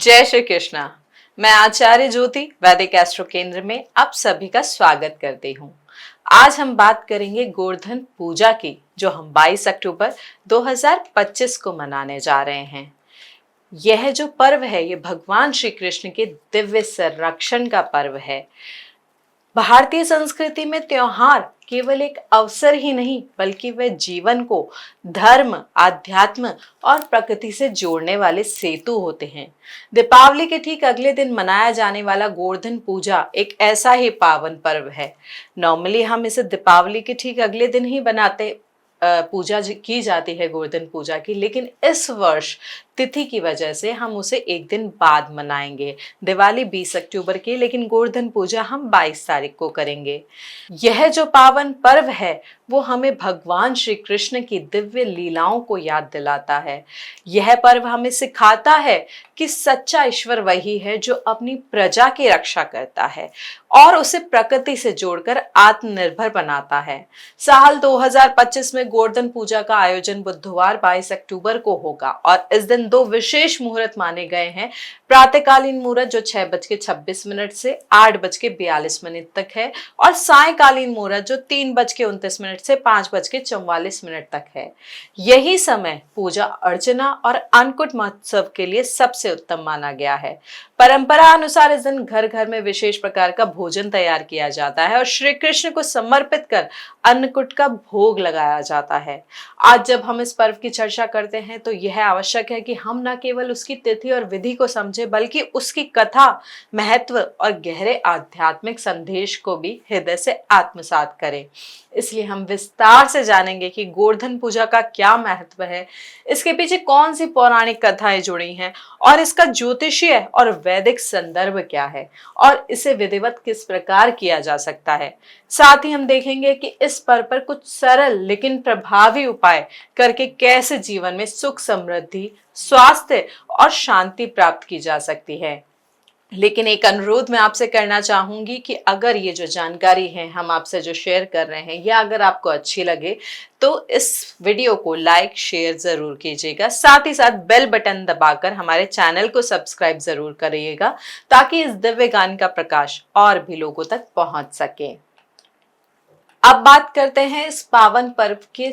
जय श्री कृष्णा। मैं आचार्य ज्योति वैदिक एस्ट्रो केंद्र में आप सभी का स्वागत करती हूँ। आज हम बात करेंगे गोवर्धन पूजा की, जो हम 22 अक्टूबर 2025 को मनाने जा रहे हैं। यह जो पर्व है, ये भगवान श्री कृष्ण के दिव्य संरक्षण का पर्व है। भारतीय संस्कृति में त्योहार केवल एक अवसर ही नहीं, बल्कि वे जीवन को धर्म, आध्यात्म और प्रकृति से जोड़ने वाले सेतु होते हैं। दीपावली के ठीक अगले दिन मनाया जाने वाला गोवर्धन पूजा एक ऐसा ही पावन पर्व है। नॉर्मली हम इसे दीपावली के ठीक अगले दिन ही पूजा की जाती है गोवर्धन पूजा की, लेकिन इस वर्ष तिथि की वजह से हम उसे एक दिन बाद मनाएंगे। दिवाली 20 अक्टूबर की, लेकिन गोवर्धन पूजा हम 22 तारीख को करेंगे। यह जो पावन पर्व है वो हमें भगवान श्री कृष्ण की दिव्य लीलाओं को याद दिलाता है। यह पर्व हमें सिखाता है कि सच्चा ईश्वर वही है जो अपनी प्रजा की रक्षा करता है और उसे प्रकृति से जोड़कर आत्मनिर्भर बनाता है। साल 2025 में गोवर्धन पूजा का आयोजन बुधवार 22 अक्टूबर को होगा और इस दिन दो विशेष मुहूर्त माने गए हैं। प्रातःकालीन मुहूर्त जो 6:26 से 8:42 तक है और सायकालीन मुहूर्त जो 3:29 से 5:44 तक है। यही समय पूजा अर्चना और अन्नकूट महोत्सव के लिए सबसे उत्तम माना गया है। परंपरा अनुसार इस दिन घर घर में विशेष प्रकार का भोजन तैयार किया जाता है और श्री कृष्ण को समर्पित कर अन्नकूट का भोग लगाया जाता है। आज जब हम इस पर्व की चर्चा करते हैं तो यह आवश्यक है कि हम न केवल उसकी तिथि और विधि को समझें, बल्कि उसकी कथा, महत्व और गहरे आध्यात्मिक संदेश को भी हृदय से आत्मसात करें। इसलिए हम विस्तार से जानेंगे कि गोवर्धन पूजा का क्या महत्व है, इसके पीछे कौन सी पौराणिक कथाएं जुड़ी हैं और इसका ज्योतिषीय और वैदिक संदर्भ क्या है और इसे विधिवत किस प्रकार किया जा सकता है। साथ ही हम देखेंगे कि इस पर्व पर कुछ सरल लेकिन प्रभावी उपाय करके कैसे जीवन में सुख, समृद्धि, स्वास्थ्य और शांति प्राप्त की जा सकती है। लेकिन एक अनुरोध मैं आपसे करना चाहूंगी कि अगर ये जो जानकारी है हम आपसे जो शेयर कर रहे हैं, या अगर आपको अच्छी लगे तो इस वीडियो को लाइक शेयर जरूर कीजिएगा। साथ ही साथ बेल बटन दबाकर हमारे चैनल को सब्सक्राइब जरूर करिएगा, ताकि इस दिव्य ज्ञान का प्रकाश और भी लोगों तक पहुंच सके। अब बात करते हैं इस पावन पर्व के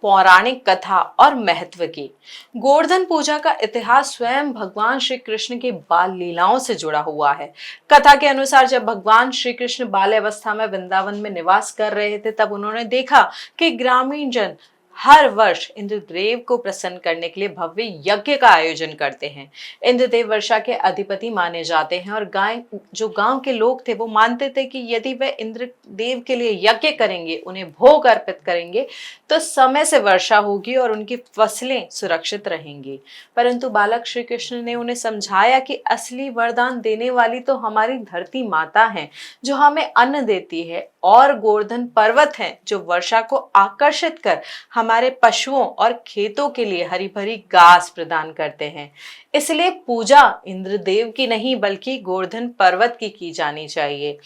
पौराणिक कथा और महत्व की। गोवर्धन पूजा का इतिहास स्वयं भगवान श्री कृष्ण की बाल लीलाओं से जुड़ा हुआ है। कथा के अनुसार जब भगवान श्री कृष्ण बाल्यावस्था में वृंदावन में निवास कर रहे थे, तब उन्होंने देखा कि ग्रामीण जन हर वर्ष इंद्रदेव को प्रसन्न करने के लिए भव्य यज्ञ का आयोजन करते हैं। इंद्रदेव वर्षा के अधिपति माने जाते हैं और गांव के लोग थे वो मानते थे कि यदि वे इंद्रदेव के लिए यज्ञ करेंगे, उन्हें भोग अर्पित करेंगे, तो समय से वर्षा होगी और उनकी फसलें सुरक्षित रहेंगी। परंतु बालक श्री कृष्ण ने उन्हें समझाया कि असली वरदान देने वाली तो हमारी धरती माता है, जो हमें अन्न देती है, और गोवर्धन पर्वत है जो वर्षा को आकर्षित कर हमारे पशुओं और खेतों के लिए हरी भरी घास प्रदान करते हैं। इसलिए पूजा इंद्रदेव की नहीं, बल्कि गोवर्धन पर्वत की जानी चाहिए।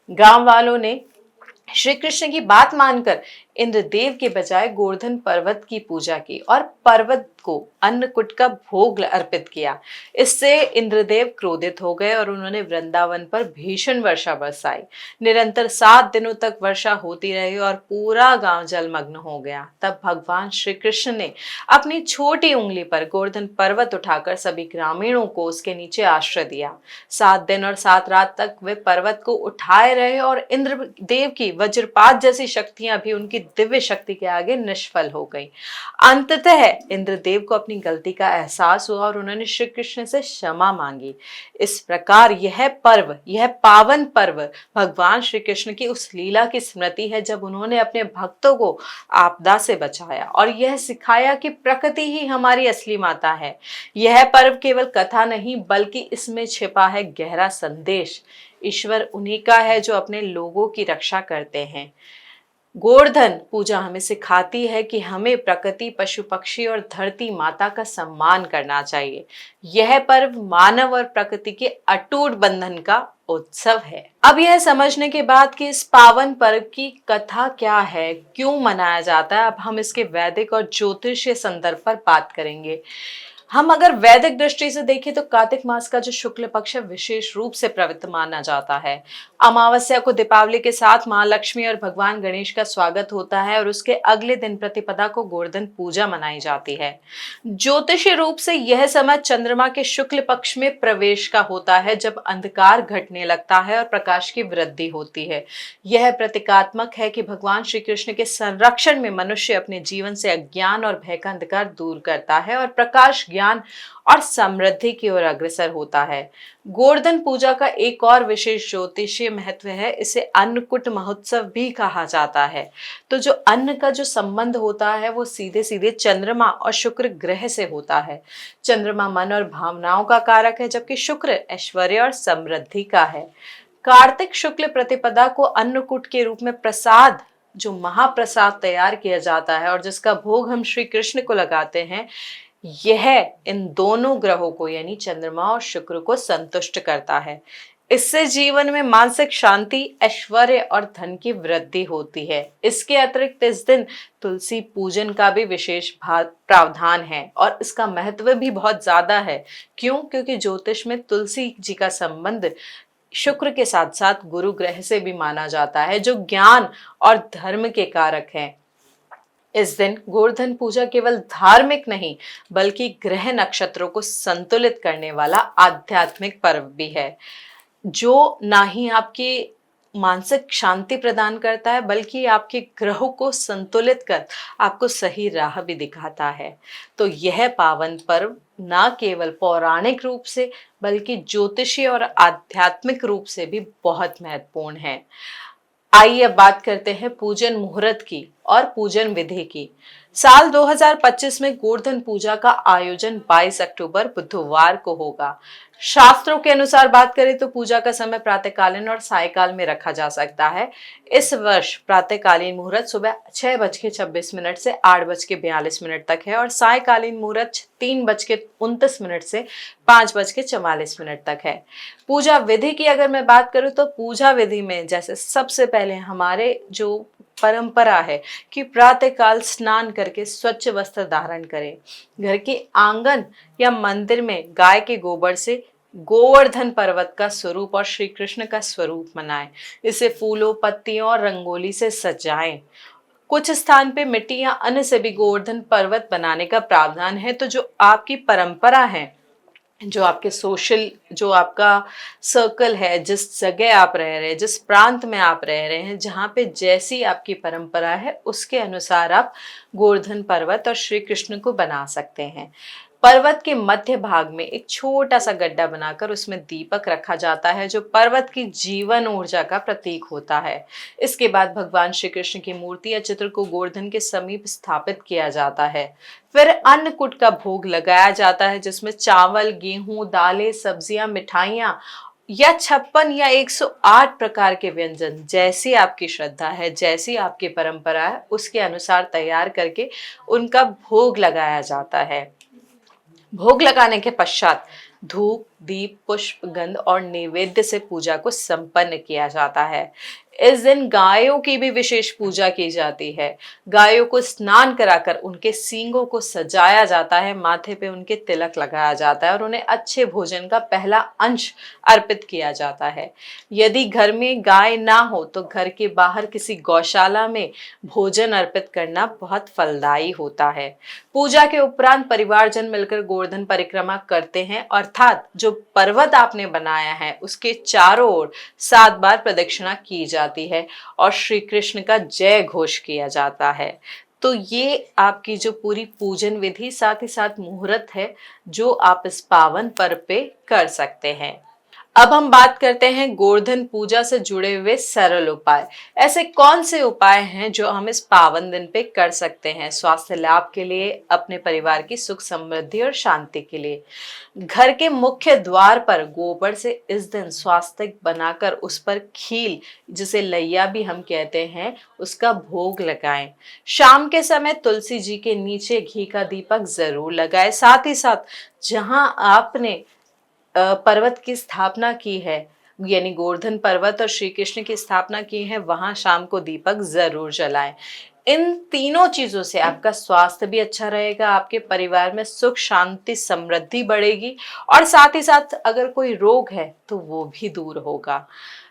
गांव वालों ने श्री कृष्ण की बात मानकर इंद्रदेव के बजाय गोवर्धन पर्वत की पूजा की और पर्वत को अन्नकूट का भोग अर्पित किया। इससे इंद्रदेव क्रोधित हो गए और उन्होंने वृंदावन पर भीषण वर्षा बरसाई। निरंतर 7 दिनों तक वर्षा होती रही और पूरा गांव जलमग्न हो गया। तब भगवान श्री कृष्ण ने अपनी छोटी उंगली पर गोवर्धन पर्वत उठाकर सभी ग्रामीणों को उसके नीचे आश्रय दिया। 7 दिन और 7 रात तक वे पर्वत को उठाए रहे और इंद्रदेव की वज्रपात जैसी शक्तियां भी उनकी दिव्य शक्ति के आगे निष्फल हो गई। अंततः इंद्रदेव को अपनी गलती का एहसास हुआ और उन्होंने श्री कृष्ण से क्षमा मांगी। इस प्रकार यह पावन पर्व भगवान श्री कृष्ण की उस लीला की स्मृति है जब उन्होंने अपने भक्तों को आपदा से बचाया और यह सिखाया कि प्रकृति ही हमारी असली माता है। यह पर्व केवल कथा नहीं, बल्कि इसमें छिपा है गहरा संदेश। ईश्वर उन्हीं का है जो अपने लोगों की रक्षा करते हैं। गोवर्धन पूजा हमें सिखाती है कि हमें प्रकृति, पशु पक्षी और धरती माता का सम्मान करना चाहिए। यह पर्व मानव और प्रकृति के अटूट बंधन का उत्सव है। अब यह समझने के बाद कि इस पावन पर्व की कथा क्या है, क्यों मनाया जाता है, अब हम इसके वैदिक और ज्योतिषीय संदर्भ पर बात करेंगे। हम अगर वैदिक दृष्टि से देखें तो कार्तिक मास का जो शुक्ल पक्ष है विशेष रूप से पवित्र माना जाता है। अमावस्या को दीपावली के साथ मां लक्ष्मी और भगवान गणेश का स्वागत होता है और उसके अगले दिन प्रतिपदा को गोवर्धन पूजा मनाई जाती है। ज्योतिषीय रूप से यह समय चंद्रमा के शुक्ल पक्ष में प्रवेश का होता है, जब अंधकार घटने लगता है और प्रकाश की वृद्धि होती है। यह प्रतीकात्मक है कि भगवान श्री कृष्ण के संरक्षण में मनुष्य अपने जीवन से अज्ञान और भय का अंधकार दूर करता है और प्रकाश, ज्ञान और समृद्धि की ओर अग्रसर होता है। गोवर्धन पूजा का एक और विशेष ज्योतिषीय महत्व है, इसे अन्नकूट महोत्सव भी कहा जाता है। तो जो अन्न का जो संबंध होता है वो सीधे सीधे चंद्रमा और शुक्र ग्रह से होता है। चंद्रमा मन और भावनाओं का कारक है, जबकि शुक्र ऐश्वर्य और समृद्धि का है। कार्तिक शुक्ल प्रतिपदा को अन्नकूट के रूप में प्रसाद, जो महाप्रसाद तैयार किया जाता है और जिसका भोग हम श्री कृष्ण को लगाते हैं, यह इन दोनों ग्रहों को यानी चंद्रमा और शुक्र को संतुष्ट करता है। इससे जीवन में मानसिक शांति, ऐश्वर्य और धन की वृद्धि होती है। इसके अतिरिक्त इस दिन तुलसी पूजन का भी विशेष प्रावधान है और इसका महत्व भी बहुत ज्यादा है। क्यों? क्योंकि ज्योतिष में तुलसी जी का संबंध शुक्र के साथ साथ गुरु ग्रह से भी माना जाता है, जो ज्ञान और धर्म के कारक हैं। इस दिन गोवर्धन पूजा केवल धार्मिक नहीं बल्कि ग्रह नक्षत्रों को संतुलित करने वाला आध्यात्मिक पर्व भी है, जो ना ही आपकी मानसिक शांति प्रदान करता है बल्कि आपके ग्रहों को संतुलित कर आपको सही राह भी दिखाता है। तो यह पावन पर्व ना केवल पौराणिक रूप से बल्कि ज्योतिषीय और आध्यात्मिक रूप से भी बहुत महत्वपूर्ण है। आइए अब बात करते हैं पूजन मुहूर्त की और पूजन विधि की। साल 2025 में गोवर्धन पूजा का आयोजन 22 अक्टूबर बुधवार को होगा। शास्त्रों के अनुसार बात करें तो पूजा का समय प्रातःकालीन और सायकाल में रखा जा सकता है। इस वर्ष प्रातःकालीन मुहूर्त सुबह 6:26 से 8:42 तक है और सायकालीन मुहूर्त 3:29 से 5:44 तक है। पूजा विधि की अगर मैं बात करूं तो पूजा विधि में जैसे सबसे पहले हमारे जो परंपरा है कि प्रातःकाल स्नान करके स्वच्छ वस्त्र धारण करें। घर के आंगन या मंदिर में गाय के गोबर से गोवर्धन पर्वत का स्वरूप और श्री कृष्ण का स्वरूप बनाएं। इसे फूलों, पत्तियों और रंगोली से सजाएं। कुछ स्थान पे मिट्टी या अन्य से भी गोवर्धन पर्वत बनाने का प्रावधान है। तो जो आपकी परंपरा है, जो आपके सोशल, जो आपका सर्कल है, जिस जगह आप रह रहे हैं, जिस प्रांत में आप रह रहे हैं, जहाँ पे जैसी आपकी परंपरा है उसके अनुसार आप गोवर्धन पर्वत और श्री कृष्ण को बना सकते हैं। पर्वत के मध्य भाग में एक छोटा सा गड्ढा बनाकर उसमें दीपक रखा जाता है, जो पर्वत की जीवन ऊर्जा का प्रतीक होता है। इसके बाद भगवान श्री कृष्ण की मूर्ति या चित्र को गोवर्धन के समीप स्थापित किया जाता है। फिर अन्नकूट का भोग लगाया जाता है, जिसमें चावल, गेहूं, दालें, सब्जियां, मिठाइयां या 56 या 108 प्रकार के व्यंजन, जैसी आपकी श्रद्धा है, जैसी आपकी परंपरा है, उसके अनुसार तैयार करके उनका भोग लगाया जाता है। भोग लगाने के पश्चात धूप, दीप, पुष्प, गंध और नैवेद्य से पूजा को संपन्न किया जाता है। इस दिन गायों की भी विशेष पूजा की जाती है। गायों को स्नान कराकर उनके सींगों को सजाया जाता है, माथे पे उनके तिलक लगाया जाता है और उन्हें अच्छे भोजन का पहला अंश अर्पित किया जाता है। यदि घर में गाय ना हो तो घर के बाहर किसी गौशाला में भोजन अर्पित करना बहुत फलदायी होता है। पूजा के उपरांत परिवारजन मिलकर गोवर्धन परिक्रमा करते हैं, अर्थात जो पर्वत आपने बनाया है उसके चारों ओर 7 बार प्रदक्षिणा की जाती है और श्री कृष्ण का जय घोष किया जाता है। तो ये आपकी जो पूरी पूजन विधि, साथ ही साथ मुहूर्त है, जो आप इस पावन पर्व पे कर सकते हैं। अब हम बात करते हैं गोवर्धन पूजा से जुड़े हुए सरल उपाय। ऐसे कौन से उपाय हैं जो हम इस पावन दिन पे कर सकते हैं स्वास्थ्य लाभ के लिए, अपने परिवार की सुख समृद्धि और शांति के लिए? घर के मुख्य द्वार पर गोबर से इस दिन स्वास्तिक बनाकर उस पर खील, जिसे लैया भी हम कहते हैं, उसका भोग लगाएं। शाम के समय तुलसी जी के नीचे घी का दीपक जरूर लगाएं। साथ ही साथ जहां आपने पर्वत की स्थापना की है, यानी गोवर्धन पर्वत और श्री कृष्ण की स्थापना की है, वहां शाम को दीपक जरूर जलाएं। इन तीनों चीजों से आपका स्वास्थ्य भी अच्छा रहेगा, आपके परिवार में सुख शांति समृद्धि बढ़ेगी और साथ ही साथ अगर कोई रोग है तो वो भी दूर होगा।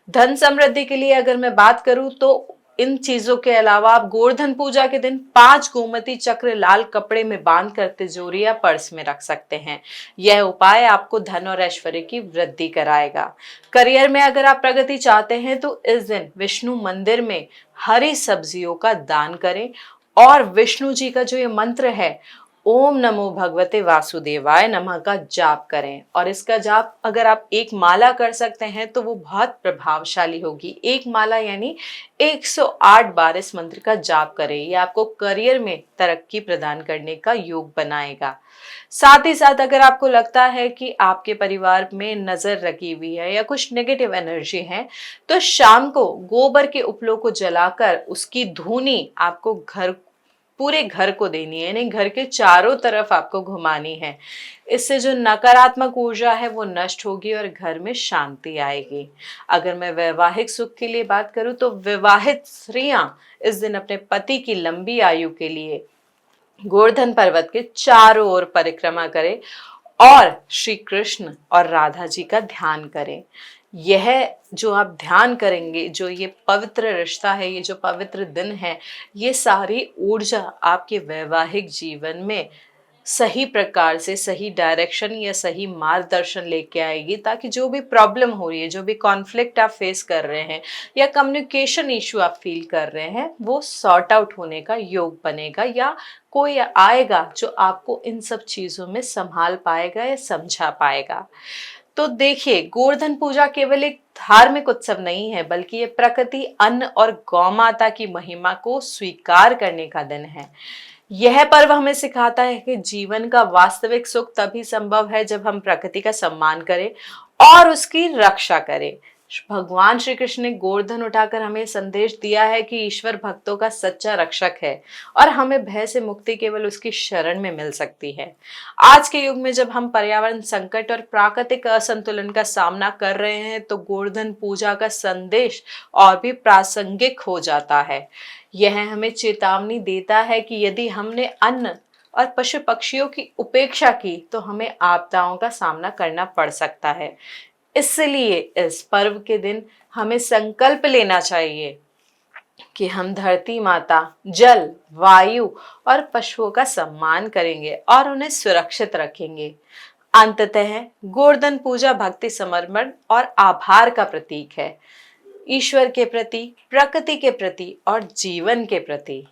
धन समृद्धि के लिए अगर मैं बात करूं तो इन चीजों के अलावा आप गोवर्धन पूजा के दिन 5 गोमती चक्र लाल कपड़े में बांध कर तिजोरी या पर्स में रख सकते हैं। यह उपाय आपको धन और ऐश्वर्य की वृद्धि कराएगा। करियर में अगर आप प्रगति चाहते हैं तो इस दिन विष्णु मंदिर में हरी सब्जियों का दान करें और विष्णु जी का जो ये मंत्र है ओम नमो भगवते वासुदेवाय नमः का जाप करें। और इसका जाप अगर आप एक माला कर सकते हैं तो वो बहुत प्रभावशाली होगी। एक माला यानी 108 बार इस मंत्र का जाप करें। ये आपको करियर में तरक्की प्रदान करने का योग बनाएगा। साथ ही साथ अगर आपको लगता है कि आपके परिवार में नजर लगी हुई है या कुछ नेगेटिव एनर्जी है तो शाम को गोबर के उपलों को जलाकर उसकी धूनी आपको पूरे घर को देनी है, यानी घर के चारों तरफ आपको घुमानी है। इससे जो नकारात्मक ऊर्जा है वो नष्ट होगी और घर में शांति आएगी। अगर मैं वैवाहिक सुख के लिए बात करूं तो विवाहित स्त्रियां इस दिन अपने पति की लंबी आयु के लिए गोवर्धन पर्वत के चारों ओर परिक्रमा करें और श्री कृष्ण और राधा जी का ध्यान करें। यह जो आप ध्यान करेंगे, जो ये पवित्र रिश्ता है, ये जो पवित्र दिन है, ये सारी ऊर्जा आपके वैवाहिक जीवन में सही प्रकार से सही डायरेक्शन या सही मार्गदर्शन लेके आएगी, ताकि जो भी प्रॉब्लम हो रही है, जो भी कॉन्फ्लिक्ट आप फेस कर रहे हैं या कम्युनिकेशन इशू आप फील कर रहे हैं, वो सॉर्ट आउट होने का योग बनेगा या कोई आएगा जो आपको इन सब चीजों में संभाल पाएगा या समझा पाएगा। तो देखिए, गोवर्धन पूजा केवल एक धार्मिक उत्सव नहीं है, बल्कि ये प्रकृति, अन्न और गौ माता की महिमा को स्वीकार करने का दिन है। यह पर्व हमें सिखाता है कि जीवन का वास्तविक सुख तभी संभव है जब हम प्रकृति का सम्मान करें और उसकी रक्षा करें। भगवान श्री कृष्ण ने गोवर्धन उठाकर हमें संदेश दिया है कि ईश्वर भक्तों का सच्चा रक्षक है और हमें भय से मुक्ति केवल उसकी शरण में मिल सकती है। आज के युग में जब हम पर्यावरण संकट और प्राकृतिक असंतुलन का सामना कर रहे हैं तो गोवर्धन पूजा का संदेश और भी प्रासंगिक हो जाता है। यह हमें चेतावनी देता है कि यदि हमने अन्न और पशु पक्षियों की उपेक्षा की तो हमें आपदाओं का सामना करना पड़ सकता है। इसलिए इस पर्व के दिन हमें संकल्प लेना चाहिए कि हम धरती माता, जल, वायु और पशुओं का सम्मान करेंगे और उन्हें सुरक्षित रखेंगे। अंततः गोवर्धन पूजा भक्ति, समर्पण और आभार का प्रतीक है, ईश्वर के प्रति, प्रकृति के प्रति और जीवन के प्रति।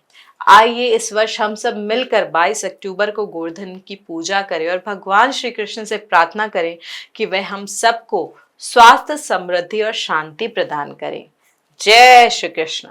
आइए इस वर्ष हम सब मिलकर 22 अक्टूबर को गोवर्धन की पूजा करें और भगवान श्री कृष्ण से प्रार्थना करें कि वह हम सबको स्वास्थ्य, समृद्धि और शांति प्रदान करें। जय श्री कृष्ण।